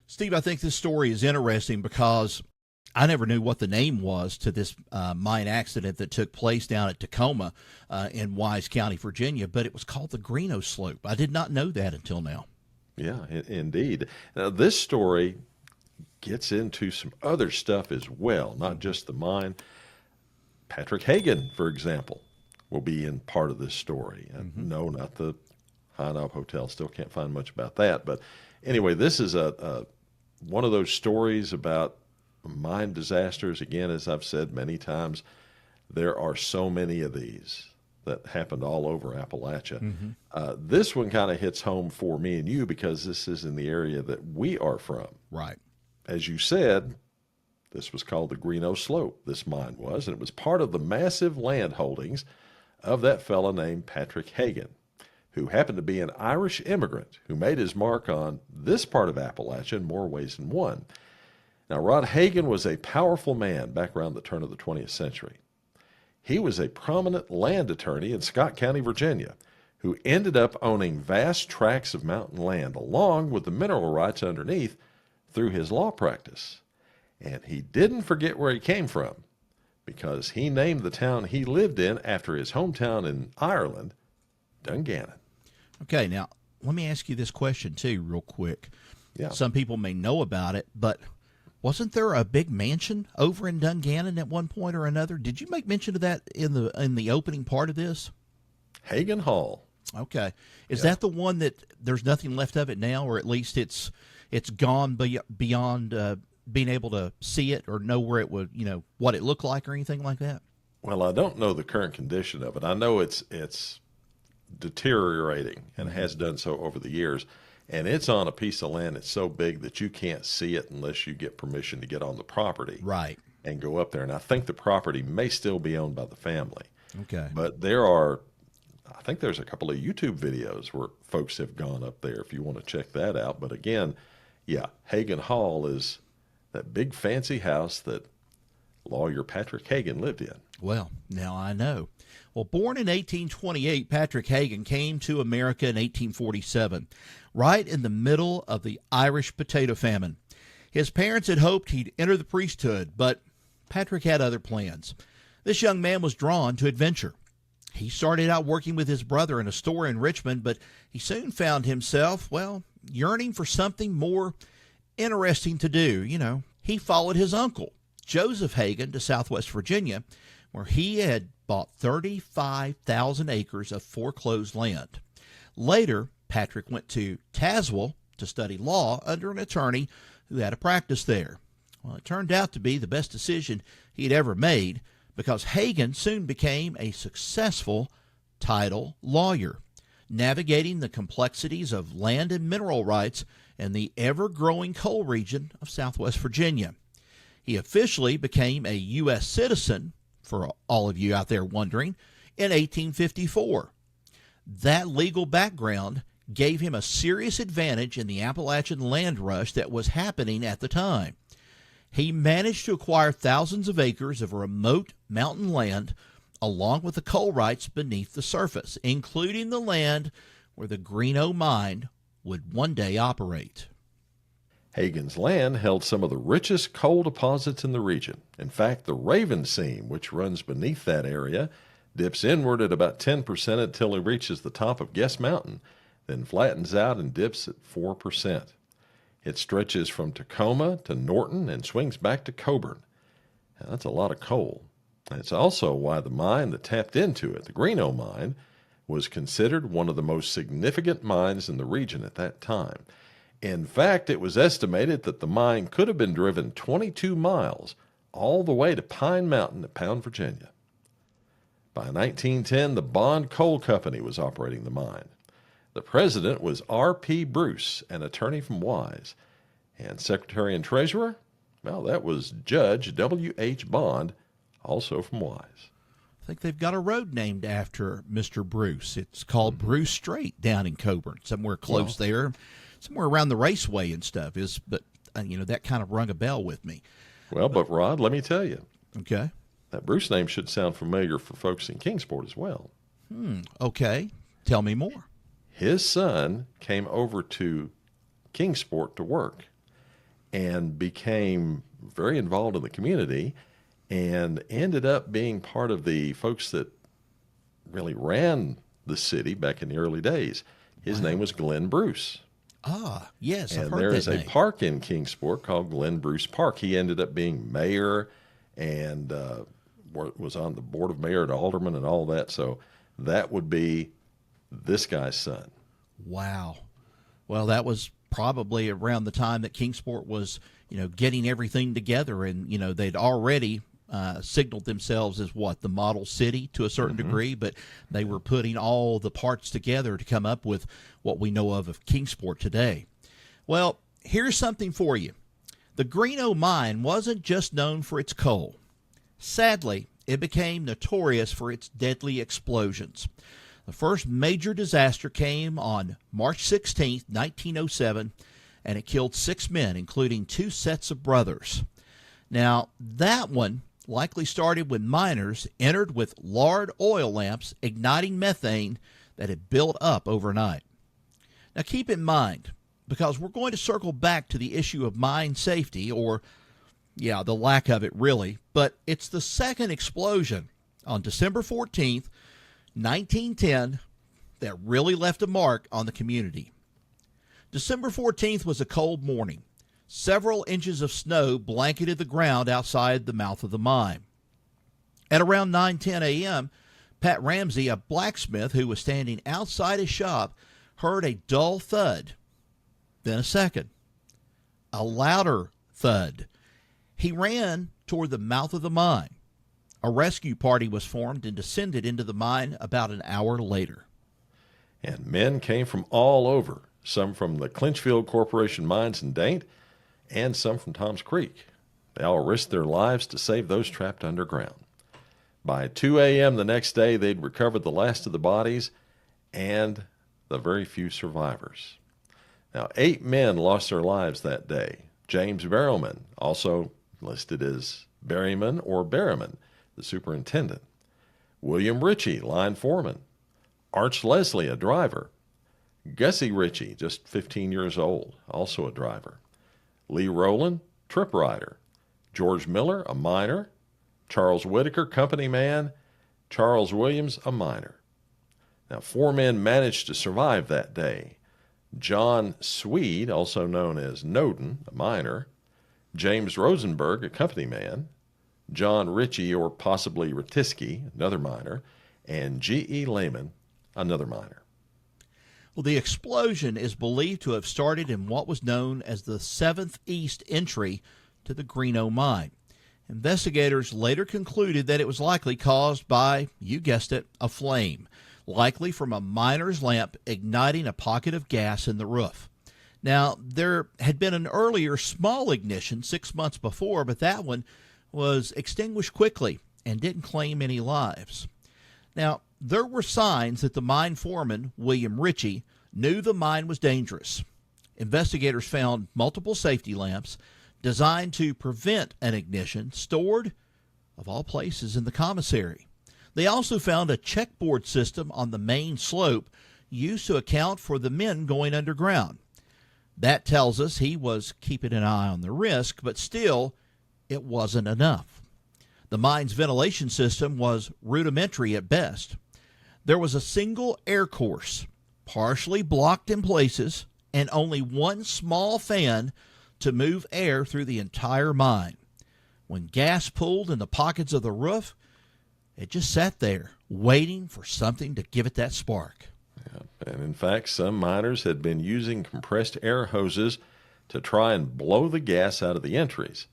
Steve, I think this story is interesting because I never knew what the name was to this mine accident that took place down at Tacoma in Wise County, Virginia, but it was called the Greeno Slope. I did not know that until now. Yeah, indeed. Now, this story gets into some other stuff as well, not just the mine. Patrick Hagan, for example, will be in part of this story. No, not the High Knob Hotel. Still can't find much about that. But anyway, this is one of those stories about mine disasters. Again, as I've said many times, there are so many of these that happened all over Appalachia. This one kind of hits home for me and you because this is in the area that we are from. Right. As you said, this was called the Greeno Slope, this mine was, and it was part of the massive land holdings of that fellow named Patrick Hagan, who happened to be an Irish immigrant who made his mark on this part of Appalachia in more ways than one. Now, Rod Hagan was a powerful man back around the turn of the 20th century. He was a prominent land attorney in Scott County, Virginia, who ended up owning vast tracts of mountain land along with the mineral rights underneath through his law practice. And he didn't forget where he came from because he named the town he lived in after his hometown in Ireland, Dungannon. Okay, now let me ask you this question too real quick. Yeah. Some people may know about it, but wasn't there a big mansion over in Dungannon at one point or another? Did you make mention of that in the opening part of this? Hagan Hall. Okay. Is that the one that there's nothing left of it now, or at least it's gone beyond being able to see it or know where it would, what it looked like or anything like that? Well, I don't know the current condition of it. I know it's deteriorating and has done so over the years. And it's on a piece of land that's so big that you can't see it unless you get permission to get on the property. Right. And go up there. And I think the property may still be owned by the family. Okay. But I think there's a couple of YouTube videos where folks have gone up there if you want to check that out. But again, yeah, Hagan Hall is that big fancy house that lawyer Patrick Hagan lived in. Well, now I know. Well, born in 1828, Patrick Hagan came to America in 1847, right in the middle of the Irish potato famine. His parents had hoped he'd enter the priesthood, but Patrick had other plans. This young man was drawn to adventure. He started out working with his brother in a store in Richmond, but he soon found himself, yearning for something more interesting to do. He followed his uncle, Joseph Hagan, to Southwest Virginia, where he had bought 35,000 acres of foreclosed land. Later, Patrick went to Tazewell to study law under an attorney who had a practice there. Well, it turned out to be the best decision he'd ever made because Hagan soon became a successful title lawyer, navigating the complexities of land and mineral rights in the ever-growing coal region of Southwest Virginia. He officially became a U.S. citizen, for all of you out there wondering, in 1854. That legal background gave him a serious advantage in the Appalachian land rush that was happening at the time. He managed to acquire thousands of acres of remote mountain land along with the coal rights beneath the surface, including the land where the Greeno Mine would one day operate. Hagan's land held some of the richest coal deposits in the region. In fact, the Raven Seam, which runs beneath that area, dips inward at about 10% until it reaches the top of Guess Mountain, then flattens out and dips at 4%. It stretches from Tacoma to Norton and swings back to Coburn. Now, that's a lot of coal. And it's also why the mine that tapped into it, the Greeno Mine, was considered one of the most significant mines in the region at that time. In fact, it was estimated that the mine could have been driven 22 miles all the way to Pine Mountain at Pound, Virginia. By 1910, the Bond Coal Company was operating the mine. The president was R.P. Bruce, an attorney from Wise. And secretary and treasurer? Well, that was Judge W.H. Bond, also from Wise. I think they've got a road named after Mr. Bruce. It's called Bruce Strait down in Coburn, somewhere close there. Somewhere around the raceway and stuff but that kind of rung a bell with me. Well, but Rod, let me tell you. Okay. That Bruce name should sound familiar for folks in Kingsport as well. Okay. Tell me more. His son came over to Kingsport to work, and became very involved in the community and ended up being part of the folks that really ran the city back in the early days. His name was Glenn Bruce. Ah, yes, I've And heard there that is a name. park in Kingsport called Glenn Bruce Park. He ended up being mayor and was on the board of mayor and alderman and all that. So that would be this guy's son. Wow. Well, that was probably around the time that Kingsport was, getting everything together, and they'd already signaled themselves as what, the model city to a certain degree, but they were putting all the parts together to come up with what we know of Kingsport today. Well, here's something for you. The Greeno Mine wasn't just known for its coal. Sadly, it became notorious for its deadly explosions. The first major disaster came on March 16, 1907, and it killed 6 men, including 2 sets of brothers. Now, that one likely started when miners entered with lard oil lamps igniting methane that had built up overnight. Now, keep in mind, because we're going to circle back to the issue of mine safety, or, the lack of it really, but it's the second explosion on December 14th, 1910, that really left a mark on the community. December 14th was a cold morning. Several inches of snow blanketed the ground outside the mouth of the mine. At around 9:10 a.m., Pat Ramsey, a blacksmith who was standing outside his shop, heard a dull thud, then a second, a louder thud. He ran toward the mouth of the mine. A rescue party was formed and descended into the mine about an hour later. And men came from all over, some from the Clinchfield Corporation mines in Daint, and some from Tom's Creek. They all risked their lives to save those trapped underground. By 2 a.m. the next day, they'd recovered the last of the bodies and the very few survivors. Now, 8 men lost their lives that day. James Barrowman, also listed as Berryman or Berryman, the superintendent. William Ritchie, line foreman. Arch Leslie, a driver. Gussie Ritchie, just 15 years old, also a driver. Lee Rowland, trip rider. George Miller, a miner. Charles Whitaker, company man. Charles Williams, a miner. Now, 4 men managed to survive that day. John Swede, also known as Noden, a miner. James Rosenberg, a company man. John Ritchie, or possibly Ratisky, another miner. And G.E. Lehman, another miner. Well, the explosion is believed to have started in what was known as the 7th East entry to the Greeno Mine. Investigators later concluded that it was likely caused by, you guessed it, a flame, likely from a miner's lamp igniting a pocket of gas in the roof. Now, there had been an earlier small ignition 6 months before, but that one was extinguished quickly and didn't claim any lives. Now, there were signs that the mine foreman, William Ritchie, knew the mine was dangerous. Investigators found multiple safety lamps designed to prevent an ignition stored, of all places, in the commissary. They also found a checkboard system on the main slope used to account for the men going underground. That tells us he was keeping an eye on the risk, but still, it wasn't enough. The mine's ventilation system was rudimentary at best. There was a single air course, partially blocked in places, and only one small fan to move air through the entire mine. When gas pooled in the pockets of the roof, it just sat there, waiting for something to give it that spark. Yeah. And in fact, some miners had been using compressed air hoses to try and blow the gas out of the entries.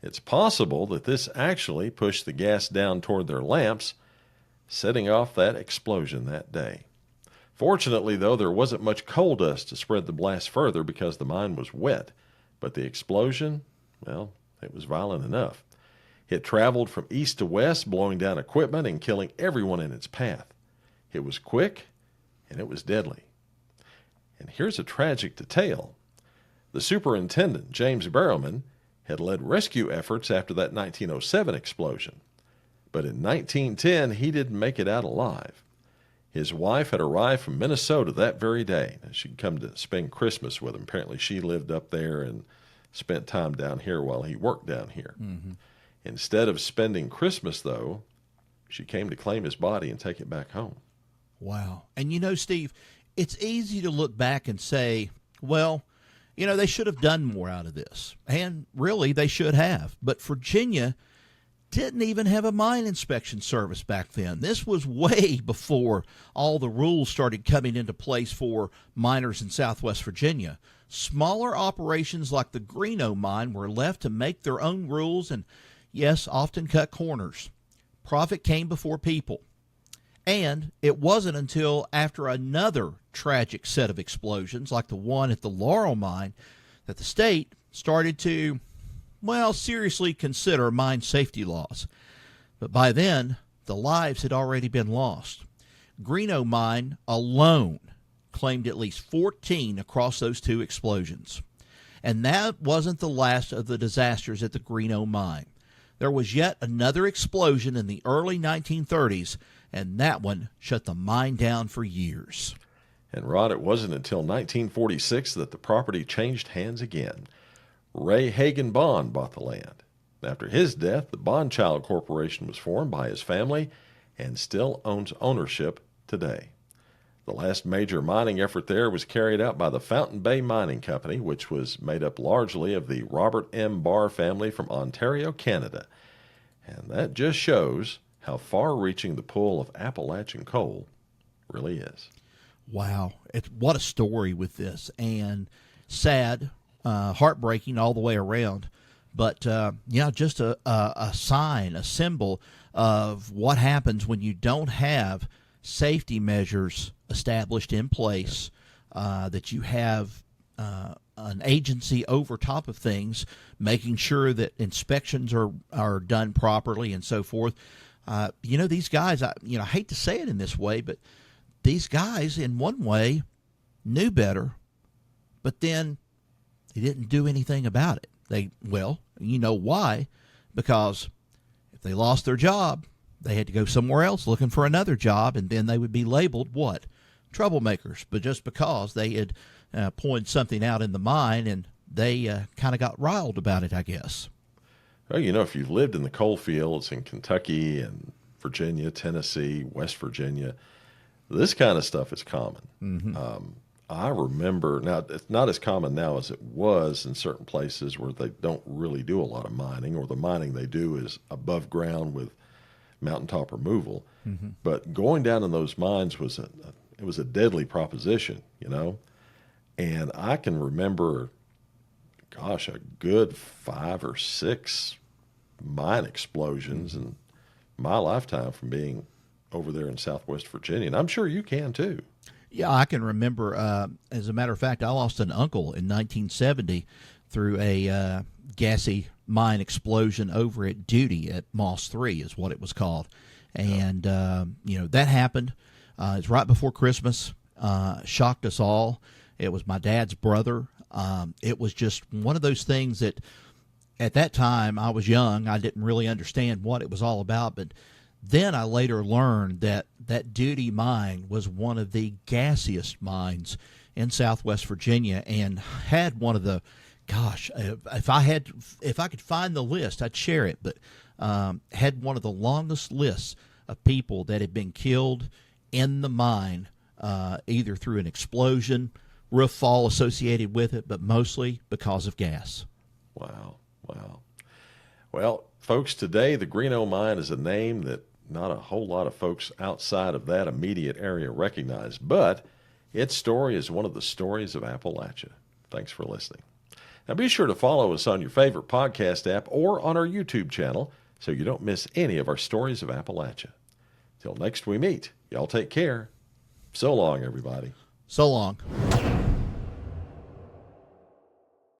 It's possible that this actually pushed the gas down toward their lamps, setting off that explosion that day. Fortunately, though, there wasn't much coal dust to spread the blast further because the mine was wet. But the explosion, well, it was violent enough. It traveled from east to west, blowing down equipment and killing everyone in its path. It was quick, and it was deadly. And here's a tragic detail. The superintendent, James Barrowman, had led rescue efforts after that 1907 explosion. But in 1910, he didn't make it out alive. His wife had arrived from Minnesota that very day. She'd come to spend Christmas with him. Apparently, she lived up there, and spent time down here while he worked down here. Instead of spending Christmas, though, she came to claim his body and take it back home. Wow. And you know, Steve, it's easy to look back and say, well, you know, they should have done more out of this. And really, they should have. But Virginia didn't even have a mine inspection service back then. This was way before all the rules started coming into place for miners in Southwest Virginia. Smaller operations like the Greeno Mine were left to make their own rules and, yes, often cut corners. Profit came before people. And it wasn't until after another tragic set of explosions, like the one at the Laurel Mine, that the state started to, well, seriously consider mine safety laws. But by then, the lives had already been lost. Greeno Mine alone claimed at least 14 across those two explosions. And that wasn't the last of the disasters at the Greeno Mine. There was yet another explosion in the early 1930s, and that one shut the mine down for years. And Rod, it wasn't until 1946 that the property changed hands again. Ray Hagan Bond bought the land. After his death, the Bondchild Corporation was formed by his family and still owns ownership today. The last major mining effort there was carried out by the Fountain Bay Mining Company, which was made up largely of the Robert M. Barr family from Ontario, Canada. And that just shows how far-reaching the pull of Appalachian coal really is. Wow. What a story with this. And sad, heartbreaking all the way around. But, just a sign, a symbol of what happens when you don't have safety measures established in place, that you have an agency over top of things, making sure that inspections are done properly and so forth. These guys, I hate to say it in this way, but these guys, in one way, knew better, but then they didn't do anything about it. You know why? Because if they lost their job, they had to go somewhere else looking for another job, and then they would be labeled what? Troublemakers. But just because they had pointed something out in the mine, and they kind of got riled about it, I guess. Well, if you've lived in the coal fields in Kentucky and Virginia, Tennessee, West Virginia, this kind of stuff is common. I remember, now it's not as common now as it was in certain places where they don't really do a lot of mining, or the mining they do is above ground with mountaintop removal. But going down in those mines was a deadly proposition, And I can remember, a good 5 or 6 mine explosions in my lifetime from being over there in Southwest Virginia. And I'm sure you can too. Yeah, I can remember. As a matter of fact, I lost an uncle in 1970 through a gassy mine explosion over at Duty at Moss 3 is what it was called. And, that happened. It's right before Christmas. Shocked us all. It was my dad's brother. It was just one of those things that at that time I was young. I didn't really understand what it was all about. But then I later learned that Duty mine was one of the gassiest mines in Southwest Virginia, and had one of the, if I could find the list, I'd share it, but had one of the longest lists of people that had been killed in the mine, either through an explosion, roof fall associated with it, but mostly because of gas. Wow. Well, folks, today the Greeno Mine is a name that not a whole lot of folks outside of that immediate area recognize, but its story is one of the stories of Appalachia. Thanks for listening. Now be sure to follow us on your favorite podcast app or on our YouTube channel so you don't miss any of our stories of Appalachia. Till next we meet, y'all take care. So long, everybody. So long.